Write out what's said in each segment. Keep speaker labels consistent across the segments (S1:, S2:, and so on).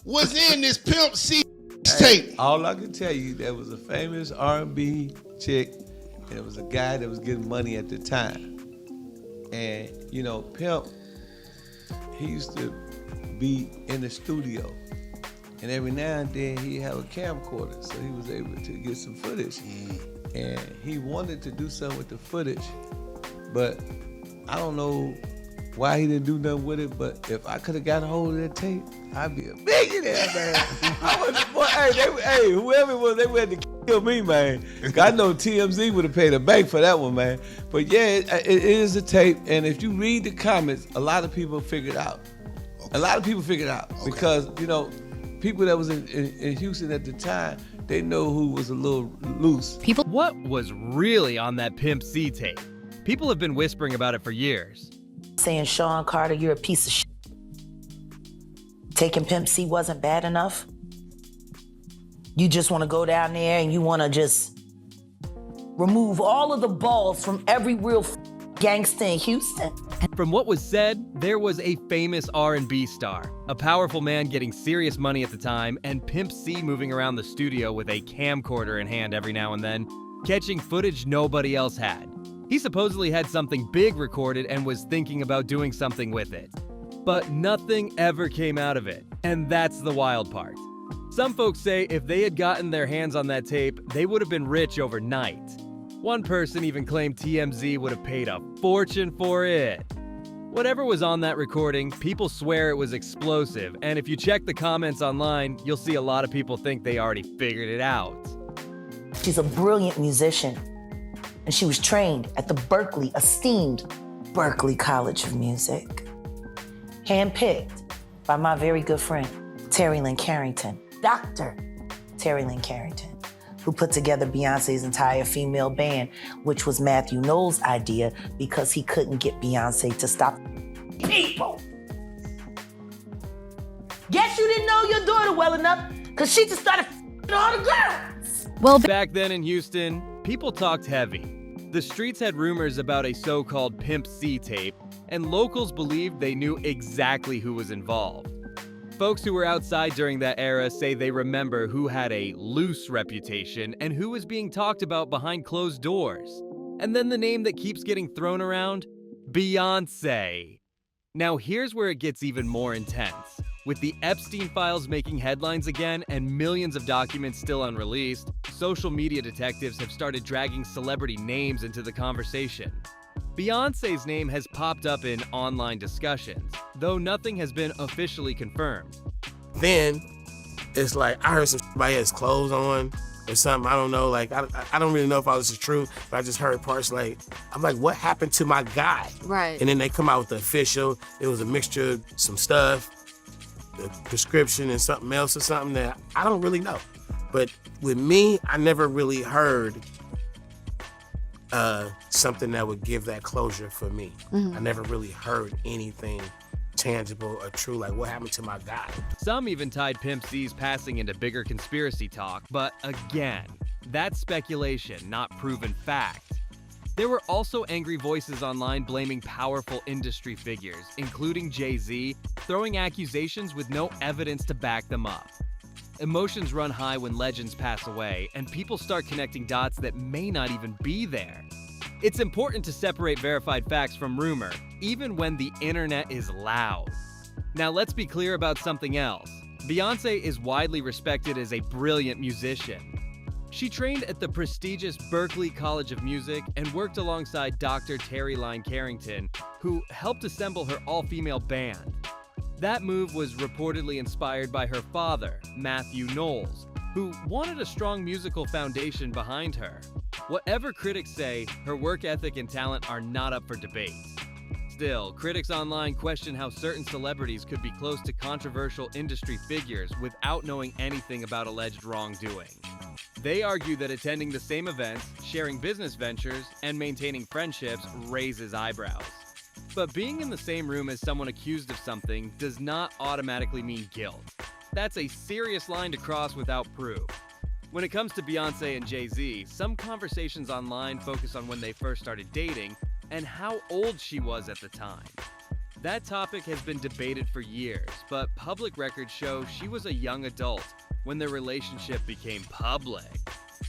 S1: was in this Pimp C tape?
S2: All I can tell you, there was a famous R&B chick, and it was a guy that was getting money at the time. And, you know, Pimp, he used to be in the studio. And every now and then he'd have a camcorder, so he was able to get some footage. And he wanted to do something with the footage, but I don't know why he didn't do nothing with it, but if I could have got a hold of that tape, I'd be a millionaire, man. Whoever it was, they went to kill me, man. I know TMZ would have paid a bank for that one, man. But yeah, it is a tape, and if you read the comments, a lot of people figured out. Okay. A lot of people figured out because, you know, people that was in Houston at the time, they know who was a little loose.
S3: What was really on that Pimp C tape? People have been whispering about it for years.
S4: Saying, Sean Carter, you're a piece of shit. Taking Pimp C wasn't bad enough. You just want to go down there and you want to just remove all of the balls from every real gangster in Houston.
S3: From what was said, there was a famous R&B star, a powerful man getting serious money at the time, and Pimp C moving around the studio with a camcorder in hand every now and then, catching footage nobody else had. He supposedly had something big recorded and was thinking about doing something with it. But nothing ever came out of it, and that's the wild part. Some folks say if they had gotten their hands on that tape, they would have been rich overnight. One person even claimed TMZ would have paid a fortune for it. Whatever was on that recording, people swear it was explosive, and if you check the comments online, you'll see a lot of people think they already figured it out.
S4: She's a brilliant musician, and she was trained at the esteemed Berklee College of Music. Handpicked by my very good friend, Terry Lynn Carrington, Dr. Terry Lynn Carrington, who put together Beyonce's entire female band, which was Matthew Knowles' idea because he couldn't get Beyonce to stop people. Guess you didn't know your daughter well enough because she just started all the girls.
S3: Well, back then in Houston, people talked heavy. The streets had rumors about a so-called Pimp C tape, and locals believed they knew exactly who was involved. Folks who were outside during that era say they remember who had a loose reputation and who was being talked about behind closed doors. And then the name that keeps getting thrown around, Beyoncé. Now here's where it gets even more intense. With the Epstein files making headlines again and millions of documents still unreleased, social media detectives have started dragging celebrity names into the conversation. Beyoncé's name has popped up in online discussions, though nothing has been officially confirmed.
S5: Then it's like I heard somebody has clothes on or something. I don't know. Like I don't really know if all this is true, but I just heard parts like I'm like, what happened to my guy?
S6: Right.
S5: And then they come out with the official. It was a mixture of some stuff, the prescription and something else or something that I don't really know. But with me, I never really heard something that would give that closure for me.
S6: Mm-hmm.
S5: I never really heard anything tangible or true, like what happened to my guy.
S3: Some even tied Pimp C's passing into bigger conspiracy talk, but again, that's speculation, not proven fact. There were also angry voices online blaming powerful industry figures, including Jay-Z, throwing accusations with no evidence to back them up. Emotions run high when legends pass away, and people start connecting dots that may not even be there. It's important to separate verified facts from rumor, even when the internet is loud. Now let's be clear about something else. Beyoncé is widely respected as a brilliant musician. She trained at the prestigious Berklee College of Music and worked alongside Dr. Terry Lynn Carrington, who helped assemble her all-female band. That move was reportedly inspired by her father, Matthew Knowles, who wanted a strong musical foundation behind her. Whatever critics say, her work ethic and talent are not up for debate. Still, critics online question how certain celebrities could be close to controversial industry figures without knowing anything about alleged wrongdoing. They argue that attending the same events, sharing business ventures, and maintaining friendships raises eyebrows. But being in the same room as someone accused of something does not automatically mean guilt. That's a serious line to cross without proof. When it comes to Beyoncé and Jay-Z, some conversations online focus on when they first started dating and how old she was at the time. That topic has been debated for years, but public records show she was a young adult when their relationship became public.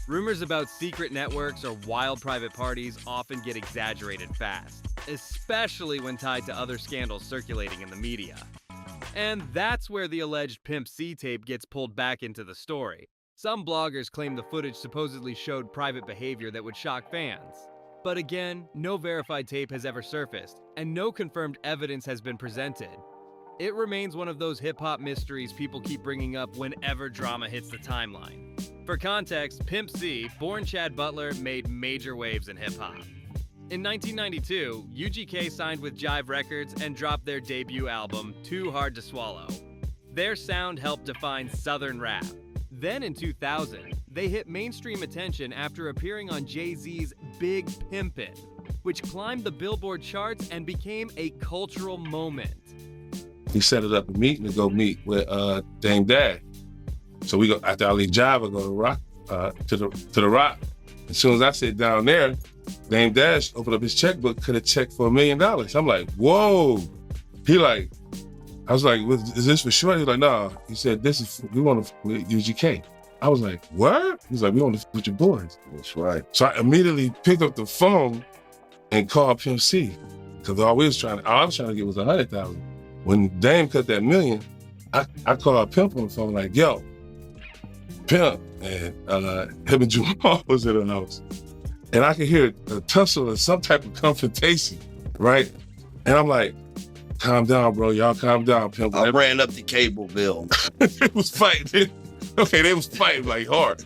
S3: Rumors about secret networks or wild private parties often get exaggerated fast, especially when tied to other scandals circulating in the media. And that's where the alleged Pimp C tape gets pulled back into the story. Some bloggers claim the footage supposedly showed private behavior that would shock fans. But again, no verified tape has ever surfaced, and no confirmed evidence has been presented. It remains one of those hip-hop mysteries people keep bringing up whenever drama hits the timeline. For context, Pimp C, born Chad Butler, made major waves in hip-hop. In 1992, UGK signed with Jive Records and dropped their debut album, Too Hard to Swallow. Their sound helped define Southern rap. Then in 2000, they hit mainstream attention after appearing on Jay-Z's Big Pimpin', which climbed the Billboard charts and became a cultural moment.
S6: He set it up a meeting to go meet with Dame Dash. So we go after I leave Jive, I go to Rock to the Rock. As soon as I sit down there, Dame Dash opened up his checkbook, cut a check for $1 million. I'm like, whoa. I was like, is this for sure? He was like, no. He said, we want to with UGK. I was like, what? He was like, we want to with your boys.
S1: That's right.
S6: So I immediately picked up the phone and called Pimp C. Because all I was trying to get was 100,000. When Dame cut that $1 million, I called Pimp on the phone like, yo, Pimp. And him and Jamal was in the house. And I could hear a tussle or some type of confrontation, right? And I'm like, calm down, bro. Y'all calm down, Pimp.
S1: I ran up the cable bill.
S6: They was fighting. Okay, they was fighting like hard.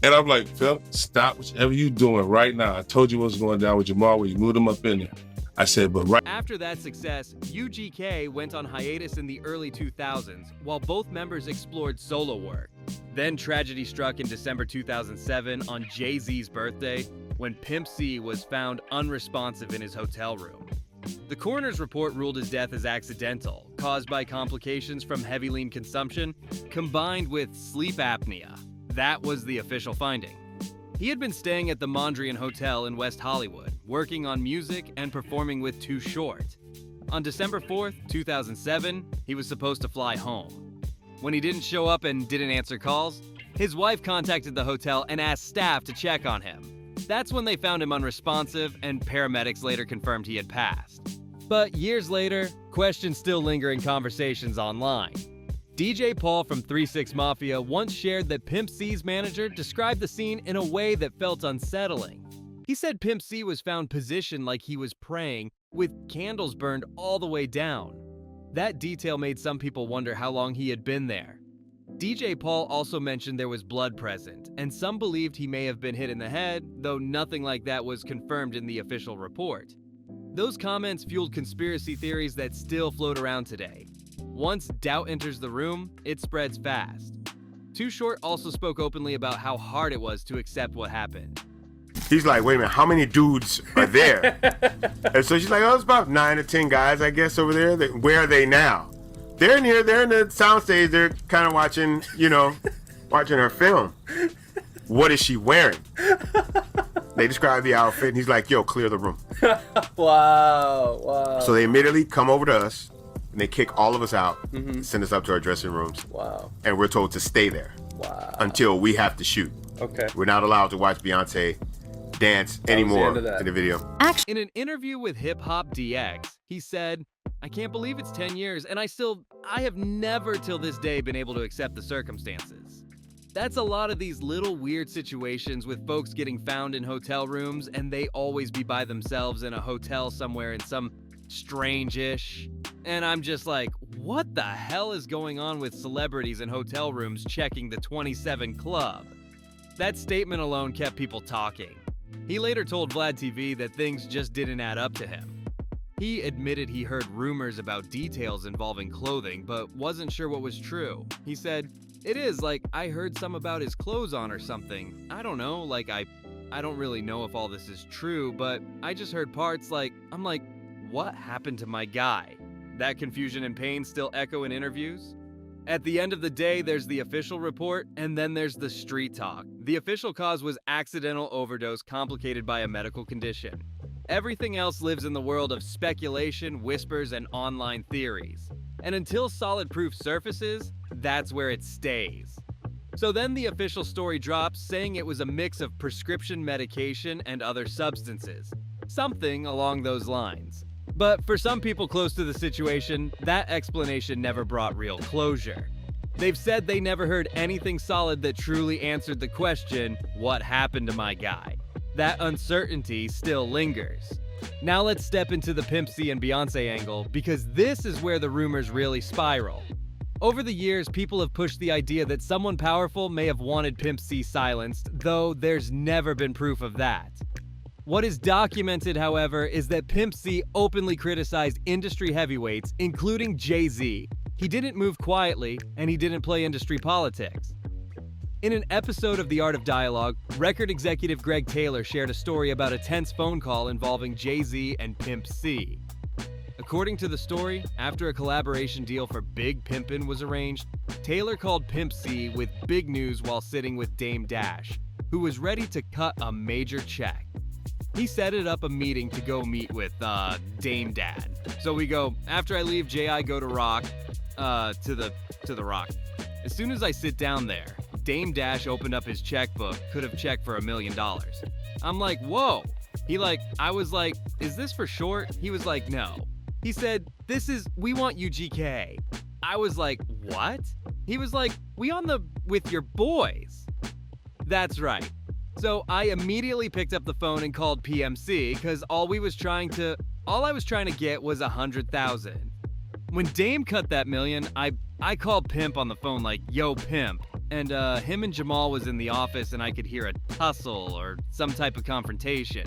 S6: And I'm like, Pimp, stop whatever you doing right now. I told you what's going down with Jamal when you moved him up in there. I said, but right.
S3: After that success, UGK went on hiatus in the early 2000s while both members explored solo work. Then tragedy struck in December 2007 on Jay-Z's birthday when Pimp C was found unresponsive in his hotel room. The coroner's report ruled his death as accidental, caused by complications from heavy lean consumption combined with sleep apnea. That was the official finding. He had been staying at the Mondrian Hotel in West Hollywood, working on music and performing with Too Short. On December 4th, 2007, he was supposed to fly home. When he didn't show up and didn't answer calls, his wife contacted the hotel and asked staff to check on him. That's when they found him unresponsive, and paramedics later confirmed he had passed. But years later, questions still linger in conversations online. DJ Paul from 3 6 Mafia once shared that Pimp C's manager described the scene in a way that felt unsettling. He said Pimp C was found positioned like he was praying, with candles burned all the way down. That detail made some people wonder how long he had been there. DJ Paul also mentioned there was blood present, and some believed he may have been hit in the head, though nothing like that was confirmed in the official report. Those comments fueled conspiracy theories that still float around today. Once doubt enters the room, it spreads fast. Too Short also spoke openly about how hard it was to accept what happened.
S7: He's like, wait a minute, how many dudes are there? And so she's like, oh, it's about 9 or 10 guys, I guess, over there. Where are they now? They're in here, they're in the soundstage, they're kind of watching, watching her film. What is she wearing? They describe the outfit, and he's like, yo, clear the room.
S5: Wow.
S7: So they immediately come over to us, and they kick all of us out, send us up to our dressing rooms.
S5: Wow.
S7: And we're told to stay there until we have to shoot.
S5: Okay.
S7: We're not allowed to watch Beyoncé dance anymore in the video.
S3: In an interview with Hip Hop DX, he said, I can't believe it's 10 years, and I have never till this day been able to accept the circumstances. That's a lot of these little weird situations with folks getting found in hotel rooms and they always be by themselves in a hotel somewhere in some strange-ish. And I'm just like, what the hell is going on with celebrities in hotel rooms checking the 27 Club? That statement alone kept people talking. He later told Vlad TV that things just didn't add up to him. He admitted he heard rumors about details involving clothing, but wasn't sure what was true. He said, it is like I heard some about his clothes on or something. I don't know, like I don't really know if all this is true, but I just heard parts I'm like, what happened to my guy? That confusion and pain still echo in interviews. At the end of the day, there's the official report, and then there's the street talk. The official cause was accidental overdose complicated by a medical condition. Everything else lives in the world of speculation, whispers, and online theories. And until solid proof surfaces, that's where it stays. So then the official story drops saying it was a mix of prescription medication and other substances. Something along those lines. But for some people close to the situation, that explanation never brought real closure. They've said they never heard anything solid that truly answered the question, what happened to my guy? That uncertainty still lingers. Now let's step into the Pimp C and Beyoncé angle, because this is where the rumors really spiral. Over the years, people have pushed the idea that someone powerful may have wanted Pimp C silenced, though there's never been proof of that. What is documented, however, is that Pimp C openly criticized industry heavyweights, including Jay-Z. He didn't move quietly, and he didn't play industry politics. In an episode of The Art of Dialogue, record executive Greg Taylor shared a story about a tense phone call involving Jay-Z and Pimp C. According to the story, after a collaboration deal for Big Pimpin' was arranged, Taylor called Pimp C with big news while sitting with Dame Dash, who was ready to cut a major check. He set it up a meeting to go meet with, Dame Dad. So we go, after I leave J.I. go to Rock, to the Rock. As soon as I sit down there, Dame Dash opened up his checkbook, could have checked for $1 million. I'm like, whoa. I was like, is this for short? He was like, no. He said, we want UGK. I was like, what? He was like, with your boys. That's right. So I immediately picked up the phone and called PMC, because all I was trying to get was 100,000. When Dame cut that $1 million, I called Pimp on the phone like, yo, Pimp. And him and Jamal was in the office and I could hear a tussle or some type of confrontation.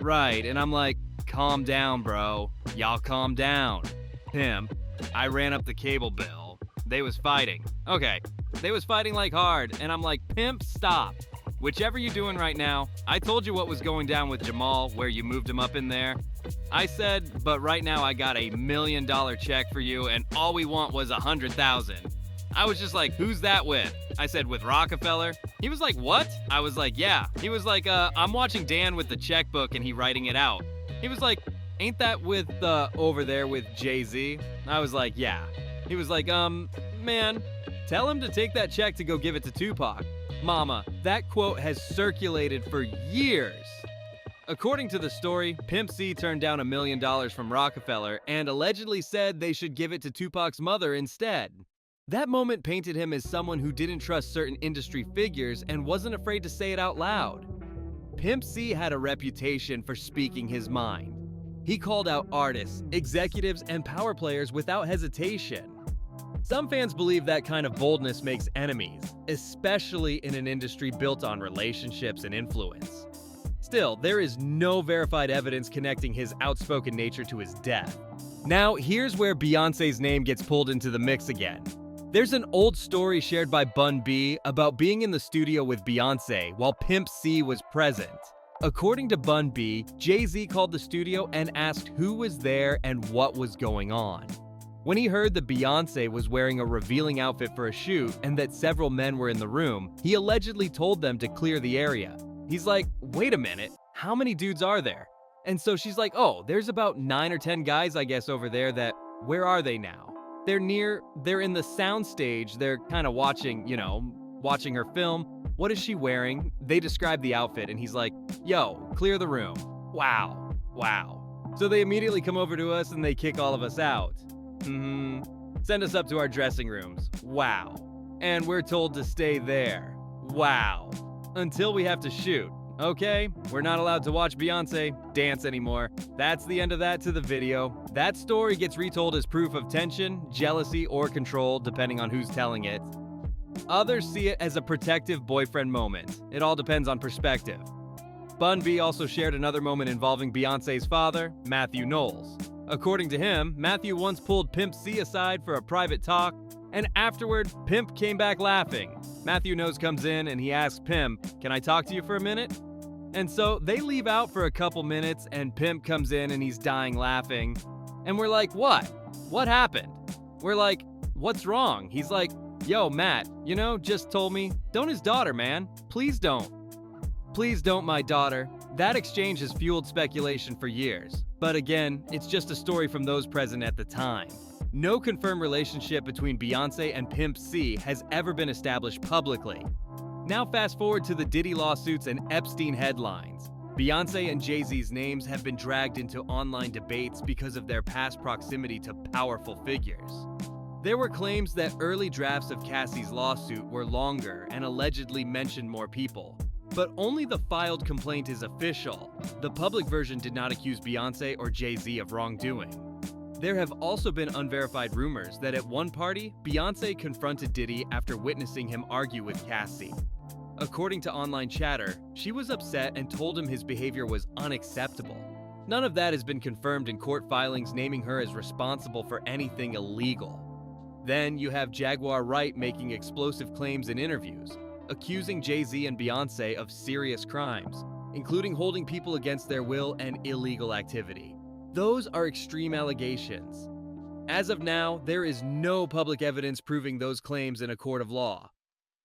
S3: Right, and I'm like, calm down, bro. Y'all calm down. Pimp, I ran up the cable bill. They was fighting. Okay, they was fighting like hard, and I'm like, Pimp, stop. Whichever you're doing right now, I told you what was going down with Jamal, where you moved him up in there. I said, but right now I got $1 million check for you, and all we want was 100,000. I was just like, who's that with? I said, with Rockefeller. He was like, what? I was like, yeah. He was like, I'm watching Dan with the checkbook and he writing it out. He was like, ain't that with, over there with Jay-Z? I was like, yeah. He was like, man, tell him to take that check to go give it to Tupac. Mama, that quote has circulated for years. According to the story, Pimp C turned down $1 million from Rockefeller and allegedly said they should give it to Tupac's mother instead. That moment painted him as someone who didn't trust certain industry figures and wasn't afraid to say it out loud. Pimp C had a reputation for speaking his mind. He called out artists, executives, and power players without hesitation. Some fans believe that kind of boldness makes enemies, especially in an industry built on relationships and influence. Still, there is no verified evidence connecting his outspoken nature to his death. Now, here's where Beyoncé's name gets pulled into the mix again. There's an old story shared by Bun B about being in the studio with Beyoncé while Pimp C was present. According to Bun B, Jay-Z called the studio and asked who was there and what was going on. When he heard that Beyoncé was wearing a revealing outfit for a shoot and that several men were in the room, he allegedly told them to clear the area. He's like, wait a minute, how many dudes are there? And so she's like, oh, there's about 9 or 10 guys, I guess, over there where are they now? They're in the sound stage. They're kind of watching her film. What is she wearing? They describe the outfit and he's like, yo, clear the room. Wow. So they immediately come over to us and they kick all of us out. Send us up to our dressing rooms. Wow. And we're told to stay there. Wow. Until we have to shoot. Okay, we're not allowed to watch Beyoncé dance anymore. That's the end of that to the video. That story gets retold as proof of tension, jealousy, or control, depending on who's telling it. Others see it as a protective boyfriend moment. It all depends on perspective. Bun B also shared another moment involving Beyoncé's father, Matthew Knowles. According to him, Matthew once pulled Pimp C aside for a private talk, and afterward, Pimp came back laughing. Matthew Knowles comes in and he asks Pimp, can I talk to you for a minute? And so they leave out for a couple minutes and Pimp comes in and he's dying laughing. And we're like, what? What happened? We're like, what's wrong? He's like, yo, Matt, just told me, don't his daughter, man. Please don't. Please don't, my daughter. That exchange has fueled speculation for years. But again, it's just a story from those present at the time. No confirmed relationship between Beyoncé and Pimp C has ever been established publicly. Now fast forward to the Diddy lawsuits and Epstein headlines. Beyoncé and Jay-Z's names have been dragged into online debates because of their past proximity to powerful figures. There were claims that early drafts of Cassie's lawsuit were longer and allegedly mentioned more people. But only the filed complaint is official. The public version did not accuse Beyoncé or Jay-Z of wrongdoing. There have also been unverified rumors that at one party, Beyoncé confronted Diddy after witnessing him argue with Cassie. According to online chatter, she was upset and told him his behavior was unacceptable. None of that has been confirmed in court filings naming her as responsible for anything illegal. Then you have Jaguar Wright making explosive claims in interviews, accusing Jay-Z and Beyoncé of serious crimes, including holding people against their will and illegal activity. Those are extreme allegations. As of now, there is no public evidence proving those claims in a court of law.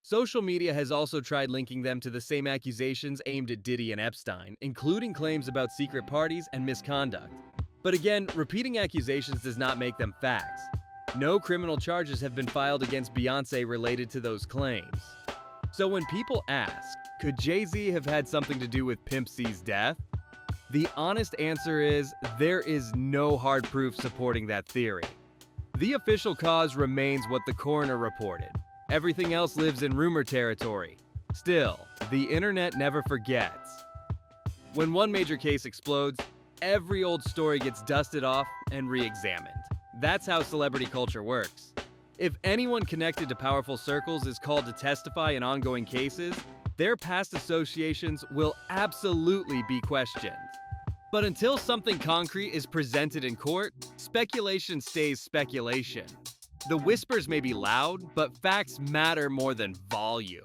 S3: Social media has also tried linking them to the same accusations aimed at Diddy and Epstein, including claims about secret parties and misconduct. But again, repeating accusations does not make them facts. No criminal charges have been filed against Beyoncé related to those claims. So when people ask, could Jay-Z have had something to do with Pimp C's death? The honest answer is, there is no hard proof supporting that theory. The official cause remains what the coroner reported. Everything else lives in rumor territory. Still, the internet never forgets. When one major case explodes, every old story gets dusted off and re-examined. That's how celebrity culture works. If anyone connected to powerful circles is called to testify in ongoing cases, their past associations will absolutely be questioned. But until something concrete is presented in court, speculation stays speculation. The whispers may be loud, but facts matter more than volume.